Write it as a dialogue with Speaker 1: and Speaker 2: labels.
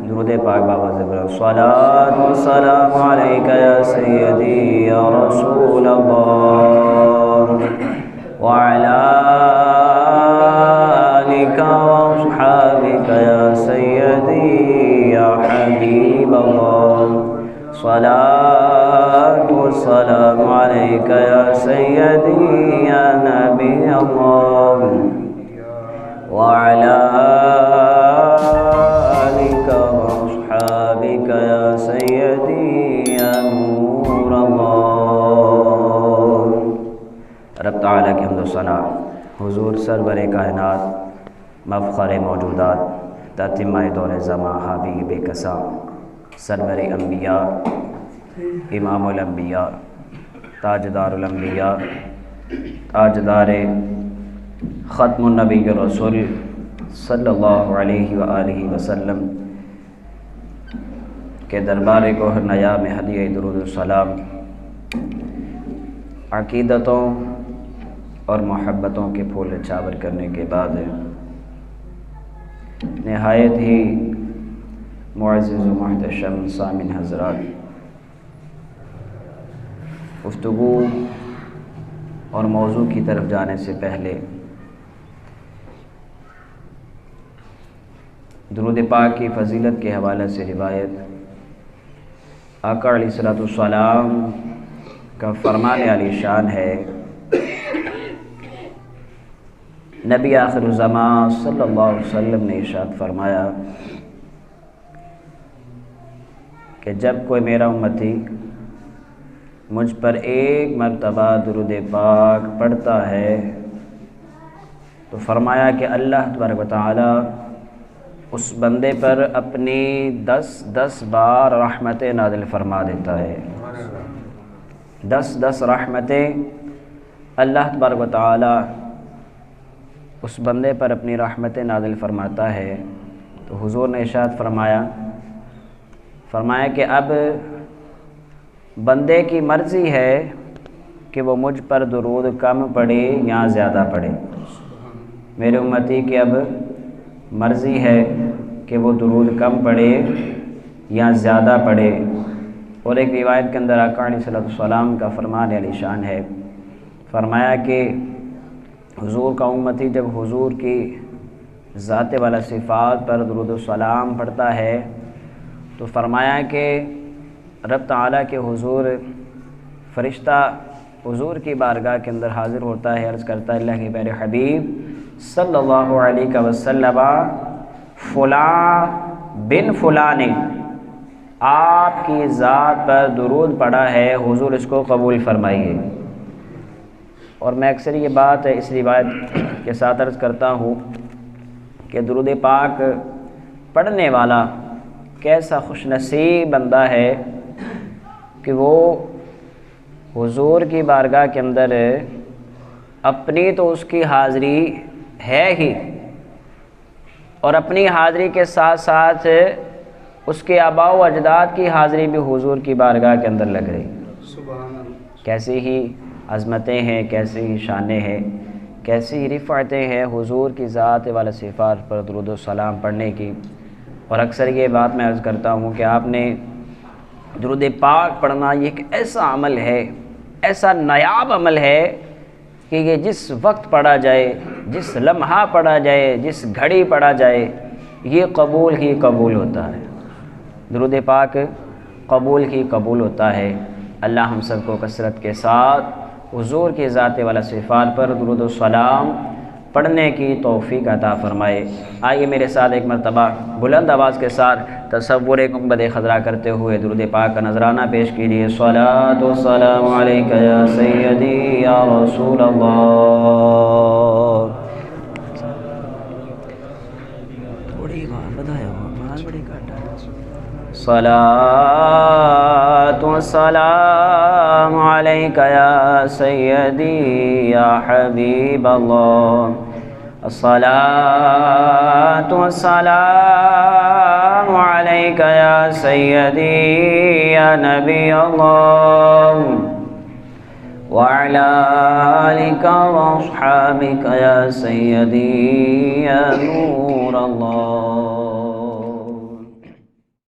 Speaker 1: درود پاک بابا زبر الصلاۃ والسلام علیک یا سیدی یا رسول اللہ وعلی آلک واصحابک یا سیدی یا حبیب اللہ صلاۃ والسلام علیک یا سیدی یا نبی اللہ وعلی آلک واصحابک یا سیدی یا نور اللہ۔ رب تعالیٰ کی حمد و ثنا حضور سرور کائنات مفخر موجودات تتمہ دور زمان حبیب کسا سرور انبیاء امام الانبیاء تاجدار الانبیاء تاجدار ختم النبی الرسول صلی اللہ علیہ وآلہ وسلم کے دربار گوہر نیا میں ہدیہ درود السلام عقیدتوں اور محبتوں کے پھول نچھاور کرنے کے بعد نہایت ہی معزز و محتشم سامعین حضرات، گفتگو اور موضوع کی طرف جانے سے پہلے درود پاک کی فضیلت کے حوالے سے روایت آقا علیہ الصلوۃ والسلام کا فرمان عالی شان ہے۔ نبی آخر الزمان صلی اللہ علیہ وسلم نے ارشاد فرمایا کہ جب کوئی میرا امتی مجھ پر ایک مرتبہ درود پاک پڑھتا ہے تو فرمایا کہ اللہ تبارک و تعالی اس بندے پر اپنی 10 بار رحمتیں نازل فرما دیتا ہے۔ 10 رحمتیں اللہ تبارک و تعالی اس بندے پر اپنی رحمتیں نازل فرماتا ہے۔ تو حضور نے ارشاد فرمایا کہ اب بندے کی مرضی ہے کہ وہ مجھ پر درود کم پڑھے یا زیادہ پڑھے۔ میرے امتی کی اب مرضی ہے کہ وہ درود کم پڑھے یا زیادہ پڑھے۔ اور ایک روایت کے اندر آقا علیہ السلام کا فرمان علی شان ہے، فرمایا کہ حضور کا امتی جب حضور کی ذات والا صفات پر درود و سلام پڑھتا ہے تو فرمایا کہ رب تعالیٰ کے حضور فرشتہ حضور کی بارگاہ کے اندر حاضر ہوتا ہے، عرض کرتا ہے اللہ کے پیارے حبیب صلی اللہ علیہ وسلم فلاں بن فلاں نے آپ کی ذات پر درود پڑھا ہے، حضور اس کو قبول فرمائیے۔ اور میں اکثر یہ بات اس روایت کے ساتھ عرض کرتا ہوں کہ درود پاک پڑھنے والا کیسا خوش نصیب بندہ ہے کہ وہ حضور کی بارگاہ کے اندر اپنی تو اس کی حاضری ہے ہی، اور اپنی حاضری کے ساتھ ساتھ اس کے آباء و اجداد کی حاضری بھی حضور کی بارگاہ کے اندر لگ رہی۔ کیسی ہی عظمتیں ہیں، کیسی ہی شانیں ہیں، کیسی ہی رفعتیں ہیں حضور کی ذات والا صفات پر درود و سلام پڑھنے کی۔ اور اکثر یہ بات میں عرض کرتا ہوں کہ آپ نے درود پاک پڑھنا یہ ایک ایسا عمل ہے، ایسا نایاب عمل ہے کہ یہ جس وقت پڑھا جائے، جس لمحہ پڑھا جائے، جس گھڑی پڑھا جائے، یہ قبول ہی قبول ہوتا ہے۔ درود پاک قبول ہی قبول ہوتا ہے۔ اللہ ہم سب کو کثرت کے ساتھ حضور کی ذات والا صفات پر درود و سلام پڑھنے کی توفیق عطا فرمائے۔ آئیے میرے ساتھ ایک مرتبہ بلند آواز کے ساتھ تصور گنبد خضرا کرتے ہوئے درود پاک کا نذرانہ پیش کیجیے۔ صلاۃ و سلام علیک یا سیدی یا رسول اللہ۔ صلاۃ و سلام علیک یا سیدی یا حبیب اللہ۔ الصلاۃ والسلام علیک یا سیدی یا نبی اللہ وعلی آلک واصحابک یا سیدی یا نور اللہ۔